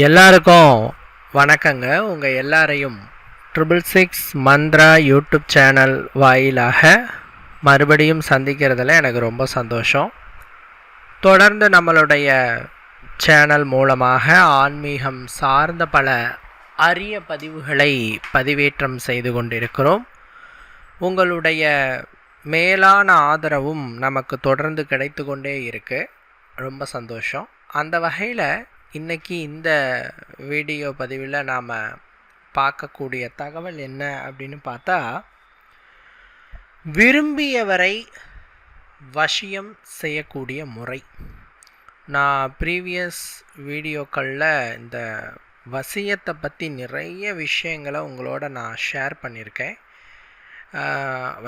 எல்லாருக்கும் வணக்கங்க. உங்கள் எல்லாரையும் 666 மந்த்ரா யூடியூப் சேனல் வாயிலாக மறுபடியும் சந்திக்கிறதுல எனக்கு ரொம்ப சந்தோஷம். தொடர்ந்து நம்மளுடைய சேனல் மூலமாக ஆன்மீகம் சார்ந்த பல அரிய பதிவுகளை பதிவேற்றம் செய்து கொண்டிருக்கிறோம். உங்களுடைய மேலான ஆதரவும் நமக்கு தொடர்ந்து கிடைத்து கொண்டே இருக்குது. ரொம்ப சந்தோஷம். அந்த வகையில் இன்றைக்கி இந்த வீடியோ பதிவில் நாம் பார்க்கக்கூடிய தகவல் என்ன அப்படின்னு பார்த்தா, விரும்பியவரை வசியம் செய்யக்கூடிய முறை. நான் ப்ரீவியஸ் வீடியோக்களில் இந்த வசியத்தை பற்றி நிறைய விஷயங்களை உங்களோட நான் ஷேர் பண்ணியிருக்கேன்.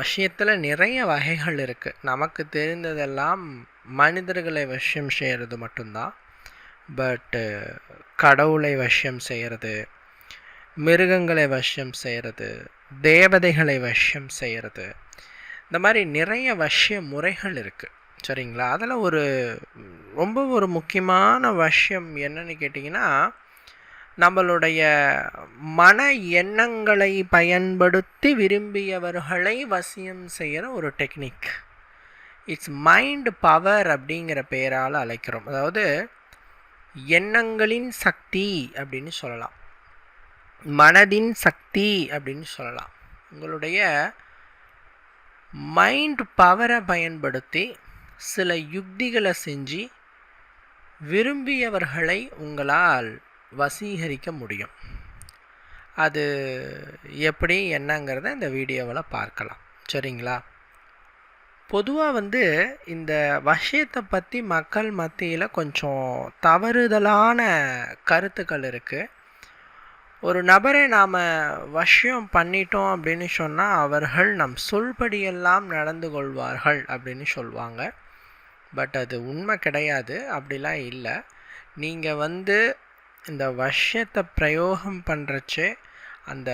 வசியத்தில் நிறைய வகைகள் இருக்குது. நமக்கு தெரிந்ததெல்லாம் மனிதர்களை வசியம் செய்கிறது மட்டும்தான். பட்டு கடவுளை வசியம் செய்கிறது, மிருகங்களை வசியம் செய்கிறது, தேவதைகளை வசியம் செய்கிறது, இந்த மாதிரி நிறைய வசிய முறைகள் இருக்குது. சரிங்களா? அதில் ஒரு முக்கியமான வசியம் என்னன்னு கேட்டிங்கன்னா, நம்மளுடைய மன எண்ணங்களை பயன்படுத்தி விரும்பியவர்களை வசியம் செய்கிற ஒரு டெக்னிக். இட்ஸ் மைண்ட் பவர் அப்படிங்கிற பெயரால் அழைக்கிறோம். அதாவது எண்ணங்களின் சக்தி அப்படின்னு சொல்லலாம், மனதின் சக்தி அப்படின்னு சொல்லலாம். உங்களுடைய மைண்ட் பவரை பயன்படுத்தி சில யுக்திகளை செஞ்சு விரும்பியவர்களை உங்களால் வசீகரிக்க முடியும். அது எப்படி என்னங்கிறத இந்த வீடியோவில் பார்க்கலாம். சரிங்களா? பொதுவாக இந்த விஷயத்தை பற்றி மக்கள் மத்தியில் கொஞ்சம் தவறுதலான கருத்துக்கள் இருக்குது. ஒரு நபரை நாம் வசியம் பண்ணிட்டோம் அப்படின்னு சொன்னால் அவர்கள் நம் சொல்படியெல்லாம் நடந்து கொள்வார்கள் அப்படின்னு சொல்லுவாங்க. பட் அது உண்மை கிடையாது. அப்படிலாம் இல்லை. நீங்கள் இந்த வசியத்தை பிரயோகம் பண்ணுறச்சே அந்த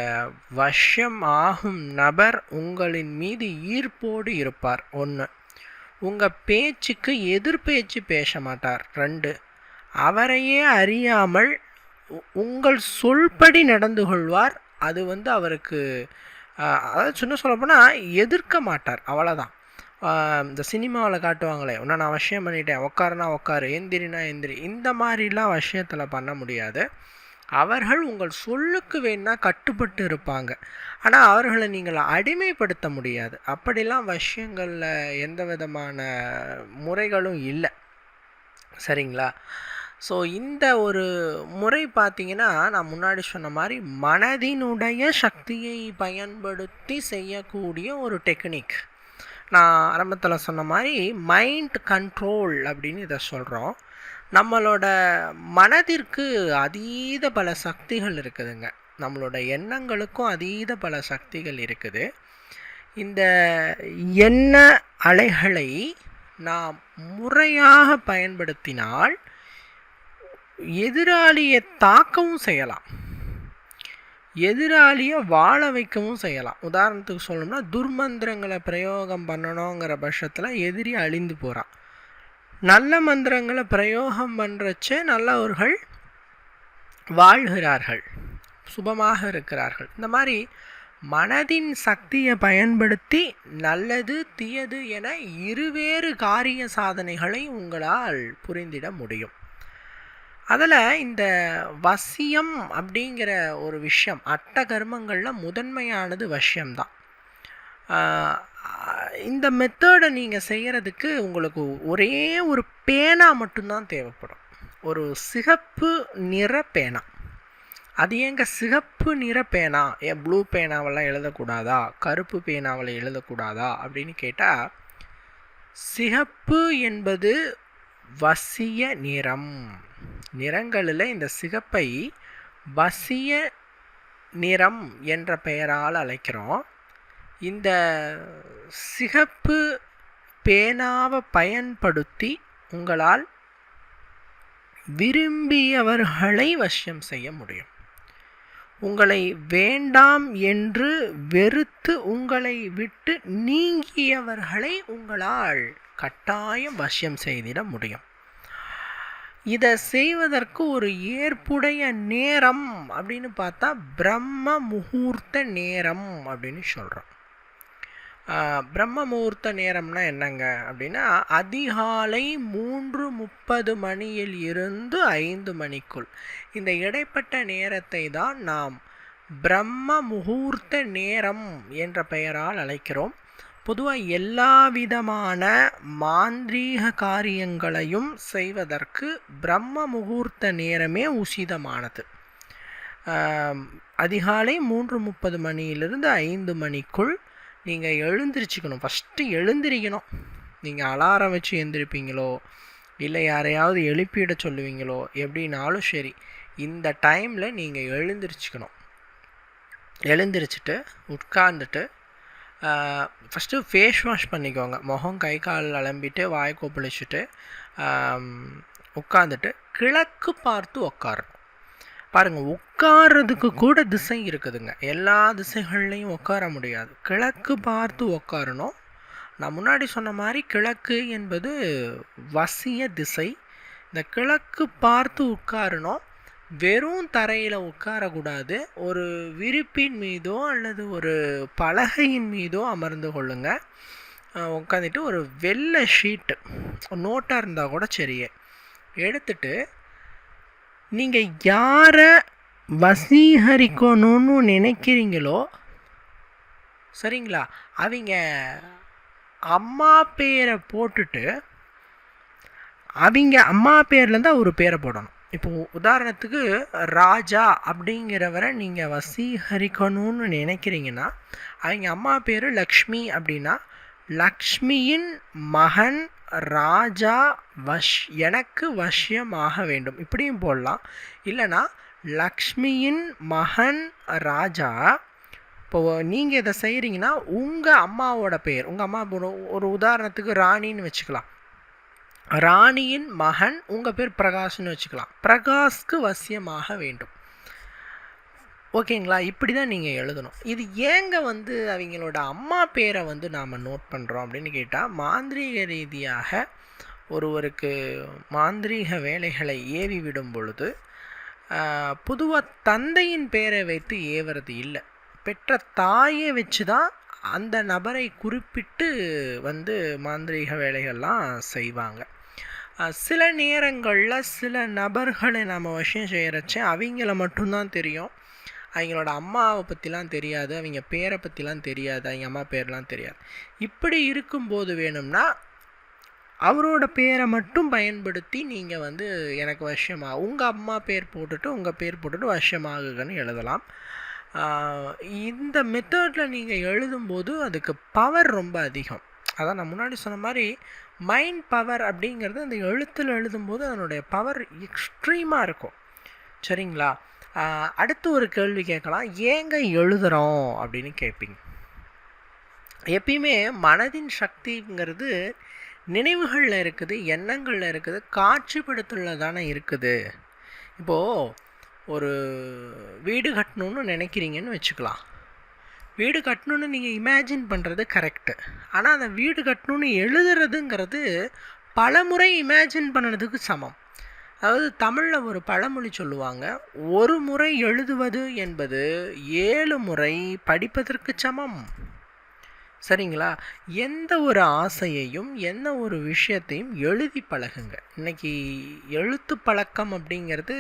வசியம் ஆகும் நபர் உங்களின் மீது ஈர்ப்போடு இருப்பார். 1, உங்கள் பேச்சுக்கு எதிர்பேச்சு பேச மாட்டார். 2, அவரையே அறியாமல் உங்கள் சொல்படி நடந்து கொள்வார். அது அவருக்கு அதாவது சின்ன சொல்லப்போனால் எதிர்க்க மாட்டார். அவ்வளோதான். இந்த சினிமாவில் காட்டுவாங்களே, ஒன்று நான் வசியம் பண்ணிட்டேன், உக்காருனா உக்காரு, எந்திரினா எந்திரி, இந்த மாதிரிலாம் வசியத்தில் பண்ண முடியாது. அவர்கள் உங்கள் சொல்லுக்கு வேணால் கட்டுப்பட்டு இருப்பாங்க. ஆனால் அவர்களை நீங்கள் அடிமைப்படுத்த முடியாது. அப்படிலாம் விஷயங்களில் எந்த விதமான முறைகளும் இல்லை. சரிங்களா? ஸோ இந்த ஒரு முறை பார்த்திங்கன்னா, நான் முன்னாடி சொன்ன மாதிரி மனதினுடைய சக்தியை பயன்படுத்தி செய்யக்கூடிய ஒரு டெக்னிக். நான் ஆரம்பத்தில் சொன்ன மாதிரி மைண்ட் கண்ட்ரோல் அப்படின்னு இதை சொல்கிறோம். நம்மளோட மனதிற்கு அதீத பல சக்திகள் இருக்குதுங்க. நம்மளோட எண்ணங்களுக்கும் அதீத பல சக்திகள் இருக்குது. இந்த எண்ண அலைகளை நாம் முறையாக பயன்படுத்தினால் எதிராளியை தாக்கவும் செய்யலாம், எதிராளியை வாழ வைக்கவும் செய்யலாம். உதாரணத்துக்கு சொல்லணும்னா, துர்மந்திரங்களை பிரயோகம் பண்ணணுங்கிற பட்சத்தில் எதிரி அழிந்து போகிறான். நல்ல மந்திரங்களை பிரயோகம் பண்ணுறச்சே நல்லவர்கள் வாழ்கிறார்கள், சுபமாக இருக்கிறார்கள். இந்த மாதிரி மனதின் சக்தியை பயன்படுத்தி நல்லது தீயது என இருவேறு காரிய சாதனைகளை உங்களால் புரிந்திட முடியும். அதில் இந்த வசியம் அப்படிங்கிற ஒரு விஷயம் அட்ட கர்மங்களில் முதன்மையானது வசியம்தான். இந்த மெத்தடை நீங்கள் செய்கிறதுக்கு உங்களுக்கு ஒரே ஒரு பேனா மட்டும்தான் தேவைப்படும். ஒரு சிகப்பு நிற பேனா. அது ஏங்க சிகப்பு நிற பேனா? ஏன் ப்ளூ பேனாவெல்லாம் எழுதக்கூடாதா, கருப்பு பேனாவில் எழுதக்கூடாதா அப்படின்னு கேட்டால், சிகப்பு என்பது வசிய நிறம். நிறங்களில் இந்த சிகப்பை வசிய நிறம் என்ற பெயரால் அழைக்கிறோம். இந்த சிகப்பு பேனாவை பயன்படுத்தி உங்களால் விரும்பியவர்களை வசியம் செய்ய முடியும். உங்களை வேண்டாம் என்று வெறுத்து உங்களை விட்டு நீங்கியவர்களை உங்களால் கட்டாயம் வசியம் செய்திட முடியும். இதை செய்வதற்கு ஒரு ஏற்புடைய நேரம் அப்படின்னு பார்த்தா பிரம்ம முகூர்த்த நேரம் அப்படின்னு சொல்கிறோம். பிரம்ம முகூர்த்த நேரம்னா என்னங்க அப்படின்னா, அதிகாலை 3:30 மணியில் இருந்து 5 மணிக்குள். இந்த இடைப்பட்ட நேரத்தை தான் நாம் பிரம்ம முகூர்த்த நேரம் என்ற பெயரால் அழைக்கிறோம். பொதுவாக எல்லா விதமான மாந்திரீக காரியங்களையும் செய்வதற்கு பிரம்ம முகூர்த்த நேரமே உசிதமானது. அதிகாலை 3:30 மணியிலிருந்து 5 மணிக்குள் நீங்கள் எழுந்திரிச்சிக்கணும். ஃபஸ்ட்டு எழுந்திரிக்கணும். நீங்கள் அலாரம் வச்சு எழுந்திருப்பீங்களோ இல்லை யாரையாவது எழுப்பிட சொல்லுவீங்களோ எப்படின்னாலும் சரி, இந்த டைமில் நீங்கள் எழுந்திரிச்சிக்கணும். எழுந்திரிச்சிட்டு உட்கார்ந்துட்டு ஃபஸ்ட்டு ஃபேஸ் வாஷ் பண்ணிக்கோங்க. முகம் கை கால் அலம்பிட்டு வாய் கொப்பளிச்சுட்டு உட்காந்துட்டு கிழக்கு பார்த்து உட்காரணும். பாருங்கள், உட்கார்றதுக்கு கூட திசை இருக்குதுங்க. எல்லா திசைகள்லையும் உட்கார முடியாது. கிழக்கு பார்த்து உட்காரணும். நான் முன்னாடி சொன்ன மாதிரி கிழக்கு என்பது வசிய திசை. இந்த கிழக்கு பார்த்து உட்காரணும். வெறும் தரையில் உட்காரக்கூடாது. ஒரு விரிப்பின் மீதோ அல்லது ஒரு பலகையின் மீதோ அமர்ந்து கொள்ளுங்க. உட்காந்துட்டு ஒரு வெள்ளை ஷீட்டு, நோட்டாக இருந்தால் கூட சரியே, எடுத்துட்டு நீங்கள் யாரை வசீகரிக்கணும்னு நினைக்கிறீங்களோ சரிங்களா, அவங்க அம்மா பேரை போட்டுட்டு அவங்க அம்மா பேர்லேருந்து ஒரு பேரை போடணும். இப்போது உதாரணத்துக்கு ராஜா அப்படிங்கிறவரை நீங்கள் வசீகரிக்கணும்னு நினைக்கிறீங்கன்னா, அவங்க அம்மா பேர் லக்ஷ்மி அப்படின்னா, லக்ஷ்மியின் மகன் ராஜா எனக்கு வசியமாக வேண்டும் இப்படியும் போடலாம். இல்லைனா லக்ஷ்மியின் மகன் ராஜா. இப்போது நீங்கள் இதை செய்கிறீங்கன்னா உங்கள் அம்மாவோட பேர், உங்கள் அம்மா ஒரு உதாரணத்துக்கு ராணின்னு வச்சுக்கலாம். ராணியின் மகன் உங்கள் பேர் பிரகாஷ்னு வச்சுக்கலாம். பிரகாஷ்க்கு வசியமாக வேண்டும். ஓகேங்களா? இப்படி தான் நீங்கள் எழுதணும். இது ஏங்க அவங்களோட அம்மா பேரை நாம் நோட் பண்ணுறோம் அப்படின்னு கேட்டால், மாந்திரீக ரீதியாக ஒருவருக்கு மாந்திரீக வேலைகளை ஏவி விடும் பொழுது பொதுவாக தந்தையின் பேரை வைத்து ஏவுறது இல்லை. பெற்ற தாயை வச்சு தான் அந்த நபரை குறிப்பிட்டு மாந்திரீக வேலைகள்லாம் செய்வாங்க. சில நேரங்களில் சில நபர்களை நம்ம விஷயம் செய்கிறச்ச அவங்கள மட்டும்தான் தெரியும். அவங்களோட அம்மாவை பற்றிலாம் தெரியாது, அவங்க பேரை பற்றிலாம் தெரியாது, அவங்க அம்மா பேர்லாம் தெரியாது. இப்படி இருக்கும்போது வேணும்னா அவரோட பேரை மட்டும் பயன்படுத்தி நீங்கள் எனக்கு வசியமாக உங்கள் அம்மா பேர் போட்டுட்டு உங்கள் பேர் போட்டுட்டு வசியமாகுங்கன்னு எழுதலாம். இந்த மெத்தடில் நீங்கள் எழுதும்போது அதுக்கு பவர் ரொம்ப அதிகம். அதான் நான் முன்னாடி சொன்ன மாதிரி மைண்ட் பவர் அப்படிங்கிறது அந்த எழுத்தில் எழுதும்போது அதனுடைய பவர் எக்ஸ்ட்ரீமாக இருக்கும். சரிங்களா? அடுத்து ஒரு கேள்வி கேட்கலாம், ஏங்க எழுதுகிறோம் அப்படின்னு கேட்பீங்க. எப்பயுமே மனதின் சக்திங்கிறது நினைவுகளில் இருக்குது, எண்ணங்களில் இருக்குது, காட்சிப்படுத்தல தானே இருக்குது. இப்போது ஒரு வீடு கட்டணுன்னு நினைக்கிறீங்கன்னு வச்சுக்கலாம். வீடு கட்டணுன்னு நீங்கள் இமேஜின் பண்ணுறது கரெக்டு. ஆனால் அந்த வீடு கட்டணுன்னு எழுதுறதுங்கிறது பல முறை இமேஜின் பண்ணுறதுக்கு சமம். அதாவது தமிழில் ஒரு பழமொழி சொல்லுவாங்க, ஒரு முறை எழுதுவது என்பது 7 முறை படிப்பதற்கு சமம். சரிங்களா? எந்த ஒரு ஆசையையும் எந்த ஒரு விஷயத்தையும் எழுதி பழகுங்க. இன்றைக்கி எழுத்து பழக்கம் அப்படிங்கிறது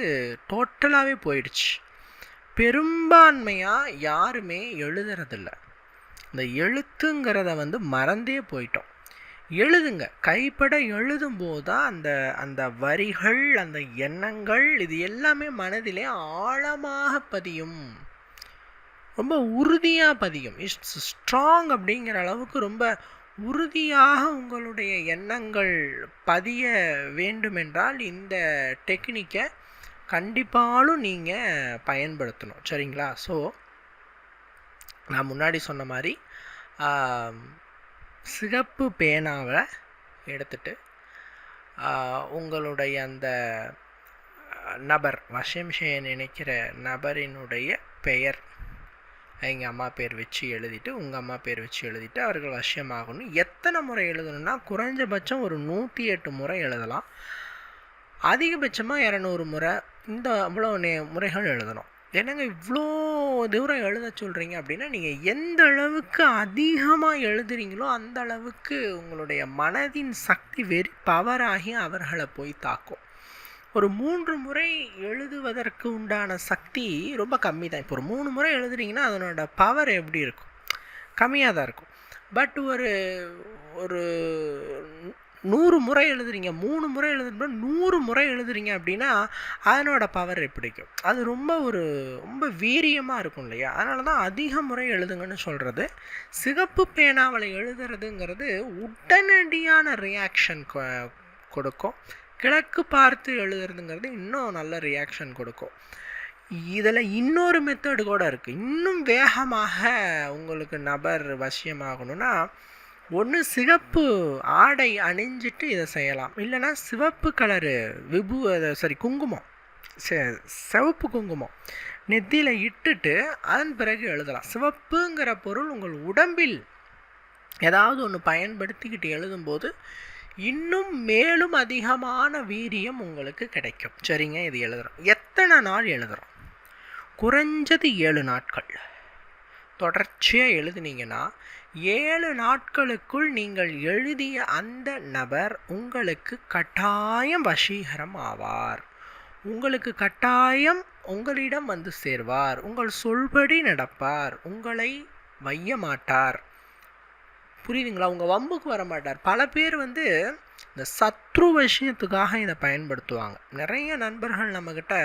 டோட்டலாகவே போயிடுச்சு. பெரும்பான்மையாக யாருமே எழுதுறதில்ல. இந்த எழுத்துங்கிறத மறந்தே போயிட்டோம். எழுதுங்க, கைப்பட எழுதும்போது தான் அந்த வரிகள், அந்த எண்ணங்கள், இது எல்லாமே மனதிலே ஆழமாக பதியும், ரொம்ப உறுதியாக பதியும். இட்ஸ் ஸ்ட்ராங் அப்படிங்கிற அளவுக்கு ரொம்ப உறுதியாக உங்களுடைய எண்ணங்கள் பதிய வேண்டுமென்றால் இந்த டெக்னிக்கை கண்டிப்பாலும் நீங்கள் பயன்படுத்தணும். சரிங்களா? ஸோ நான் முன்னாடி சொன்ன மாதிரி சிகப்பு பேனாவை எடுத்துட்டு உங்களுடைய அந்த நபர் வசியம் செய்ய நினைக்கிற நபரினுடைய பெயர், எங்கள் அம்மா பேர் வச்சு எழுதிட்டு உங்கள் அம்மா பேர் வச்சு எழுதிட்டு அவர்கள் வசியமாகணும். எத்தனை முறை எழுதணும்னா குறைஞ்சபட்சம் ஒரு 108 முறை எழுதலாம். அதிகபட்சமாக 200 முறை இந்த அவ்வளோ முறைகள் எழுதணும். என்னங்க இவ்வளோ தூரம் எழுத சொல்கிறீங்க அப்படின்னா, நீங்கள் எந்த அளவுக்கு அதிகமாக எழுதுறீங்களோ அந்த அளவுக்கு உங்களுடைய மனதின் சக்தி வெறி பவராகி அவர்களை போய் தாக்கும். ஒரு 3 முறை எழுதுவதற்கு உண்டான சக்தி ரொம்ப கம்மி தான். இப்போ ஒரு 3 முறை எழுதுறீங்கன்னா அதனோட பவர் எப்படி இருக்கும்? கம்மியாக தான் இருக்கும். பட் ஒரு ஒரு 100 முறை எழுதுறீங்க, 3 முறை எழுதுறப்ப 100 முறை எழுதுறீங்க அப்படின்னா அதனோட பவர் எப்படிக்கும்? அது ரொம்ப வீரியமாக இருக்கும் இல்லையா? அதனால தான் அதிக முறை எழுதுங்கன்னு சொல்கிறது. சிகப்பு பேனாவில் எழுதுறதுங்கிறது உடனடியான ரியாக்ஷன் கொடுக்கும். கிழக்கு பார்த்து எழுதுறதுங்கிறது இன்னும் நல்ல ரியாக்ஷன் கொடுக்கும். இதில் இன்னொரு மெத்தடு கூட இருக்குது. இன்னும் வேகமாக உங்களுக்கு நபர் வசியமாகணும்னா, ஒன்று சிகப்பு ஆடை அணிஞ்சிட்டு இதை செய்யலாம். இல்லைனா சிவப்பு கலரு குங்குமம், சிவப்பு குங்குமம் நெத்தியில் இட்டுட்டு அதன் பிறகு எழுதலாம். சிவப்புங்கிற பொருள் உங்கள் உடம்பில் ஏதாவது ஒன்று பயன்படுத்திக்கிட்டு எழுதும்போது இன்னும் மேலும் அதிகமான வீரியம் உங்களுக்கு கிடைக்கும். சரிங்க, இது எழுதுகிறோம். எத்தனை நாள் எழுதுகிறோம்? குறைஞ்சது 7 நாட்கள் தொடர்ச்சியாக எழுதுனீங்கன்னா 7 நாட்களுக்குள் நீங்கள் எழுதிய அந்த நபர் உங்களுக்கு கட்டாயம் வசீகரம் ஆவார். உங்களுக்கு கட்டாயம் உங்களிடம் வந்து சேர்வார். உங்கள் சொல்படி நடப்பார். உங்களை வைய மாட்டார். புரியுதுங்களா? உங்கள் வம்புக்கு வர மாட்டார். பல பேர் வந்து இந்த சத்ரு விஷயத்துக்காக இதை பயன்படுத்துவாங்க. நிறைய நண்பர்கள் நம்மக்கிட்ட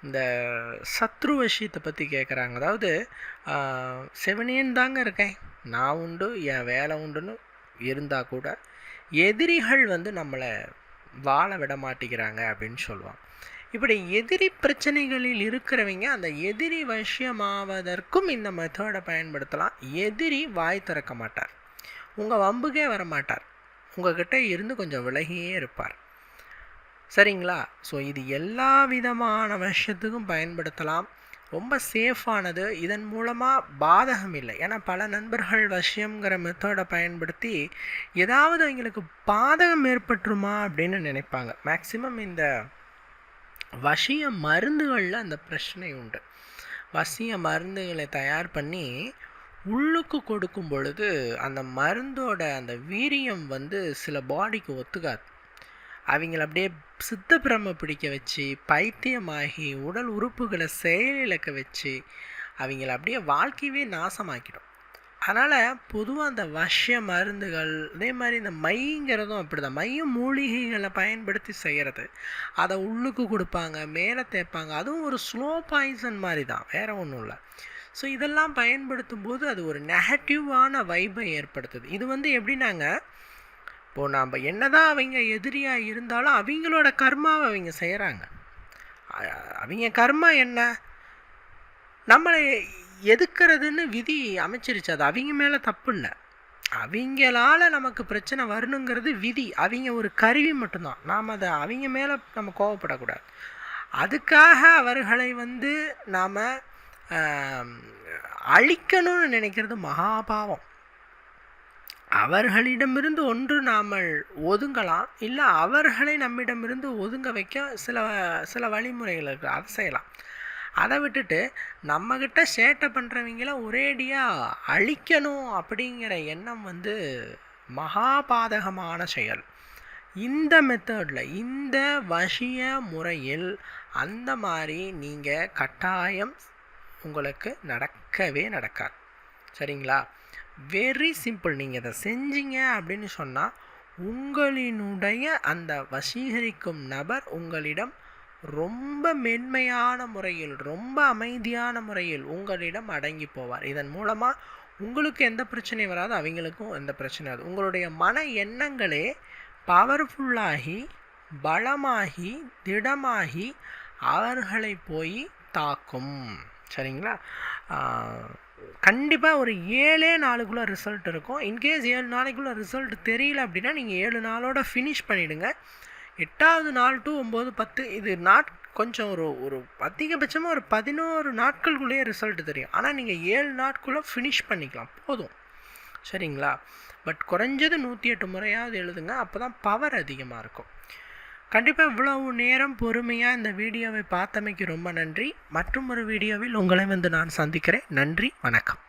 இந்த சத்ரு விஷயத்தை பற்றி கேட்குறாங்க. அதாவது செவனேன்னு தாங்க இருக்கேன், நான் உண்டு, என் வேலை உண்டுன்னு இருந்தால் கூட எதிரிகள் வந்து நம்மளை வாழ விட மாட்டேங்கிறாங்க அப்படின்னு சொல்லுவாங்க. இப்படி எதிரி பிரச்சனைகளில் இருக்கிறவங்க அந்த எதிரி விஷயமாவதற்கும் இந்த மெத்தடை பயன்படுத்தலாம். எதிரி வாய் திறக்க மாட்டார், உங்கள் வம்புக்கே வர மாட்டார், உங்கள்கிட்ட இருந்து கொஞ்சம் விலகியே இருப்பார். சரிங்களா? ஸோ இது எல்லா விதமான விஷயத்துக்கும் பயன்படுத்தலாம். ரொம்ப சேஃபானது. இதன் மூலமாக பாதகம் இல்லை. ஏன்னா பல நண்பர்கள் வசியம்ங்கிற மெத்தடை பயன்படுத்தி ஏதாவது அவங்களுக்கு பாதகம் ஏற்பட்டுருமா அப்படின்னு நினைப்பாங்க. மேக்சிமம் இந்த வசிய மருந்துகளில் அந்த பிரச்சனை உண்டு. வசிய மருந்துகளை தயார் பண்ணி உள்ளுக்கு கொடுக்கும் பொழுது அந்த மருந்தோட அந்த வீரியம் வந்து சில பாடிக்கு ஒத்துக்காது. அவங்கள அப்படியே சித்த பிரம பிடிக்க வச்சு பைத்தியமாகி உடல் உறுப்புகளை செயலிழக்க வச்சு அவங்கள அப்படியே வாழ்க்கையவே நாசமாக்கிடும். அதனால் பொதுவாக அந்த வசிய மருந்துகள், அதே மாதிரி இந்த மைங்கிறதும் அப்படி தான். மையும் மூலிகைகளை பயன்படுத்தி செய்கிறது. அதை உள்ளுக்கு கொடுப்பாங்க, மேலே தேய்ப்பாங்க. அதுவும் ஒரு ஸ்லோ பாய்சன் மாதிரி தான், வேறு ஒன்றும் இல்லை. ஸோ இதெல்லாம் பயன்படுத்தும் போது அது ஒரு நெகட்டிவான வைப்பை ஏற்படுத்துது. இது வந்து எப்படின்னாங்க, இப்போது நாம் என்னதான் அவங்க எதிரியாக இருந்தாலும் அவங்களோட கர்மாவை அவங்க செய்கிறாங்க. அவங்க கர்மா என்ன, நம்மளை எதுக்கிறதுன்னு விதி அமைச்சிருச்சு. அது அவங்க மேலே தப்பு இல்லை. அவங்களால நமக்கு பிரச்சனை வரணுங்கிறது விதி. அவங்க ஒரு கருவி மட்டும்தான். நாம் அதை அவங்க மேலே நம்ம கோவப்படக்கூடாது. அதுக்காக அவர்களை வந்து நாம் அழிக்கணும்னு நினைக்கிறது மகாபாவம். அவர்களிடமிருந்து ஒன்று நாம் ஒதுங்கலாம், இல்லை அவர்களை நம்மிடமிருந்து ஒதுங்க வைக்க சில வழிமுறைகள் இருக்குது, அதை செய்யலாம். அதை விட்டுட்டு நம்மக்கிட்ட சேட்டை பண்ணுறவங்கள ஒரேடியாக அழிக்கணும் அப்படிங்கிற எண்ணம் வந்து மகாபாதகமான செயல். இந்த மெத்தடில், இந்த வசிய முறையில் அந்த மாதிரி நீங்கள் கட்டாயம் உங்களுக்கு நடக்கவே நடக்காது. சரிங்களா? Very simple. நீங்கள் இதை செஞ்சீங்க அப்படின்னு சொன்னால் உங்களினுடைய அந்த வசீகரிக்கும் நபர் உங்களிடம் ரொம்ப மென்மையான முறையில், ரொம்ப அமைதியான முறையில் உங்களிடம் அடங்கி போவார். இதன் மூலமாக உங்களுக்கு எந்த பிரச்சனையும் வராது, அவங்களுக்கும் எந்த பிரச்சனையும் வராது. உங்களுடைய மன எண்ணங்களே பவர்ஃபுல்லாகி பலமாகி திடமாகி அவர்களை போய் தாக்கும். சரிங்களா? கண்டிப்பாக ஒரு 7 நாளுக்குள்ளே ரிசல்ட் இருக்கும். இன்கேஸ் 7 நாளைக்குள்ளே ரிசல்ட் தெரியல அப்படின்னா நீங்கள் 7 நாளோட ஃபினிஷ் பண்ணிவிடுங்க. 8வது நாள் டு 9, 10 இது கொஞ்சம் ஒரு அதிகபட்சமாக ஒரு 11 நாட்களுக்குள்ளேயே ரிசல்ட் தெரியும். ஆனால் நீங்கள் 7 நாட்குள்ளே ஃபினிஷ் பண்ணிக்கலாம், போதும். சரிங்களா? பட் குறைஞ்சது 108 முறையாவது எழுதுங்க, அப்போ தான் பவர் அதிகமாக இருக்கும். கண்டிப்பாக இவ்வளவு நேரம் பொறுமையாக இந்த வீடியோவை பார்த்தமைக்கு ரொம்ப நன்றி. மற்றும் ஒரு வீடியோவில் உங்களை வந்து நான் சந்திக்கிறேன். நன்றி, வணக்கம்.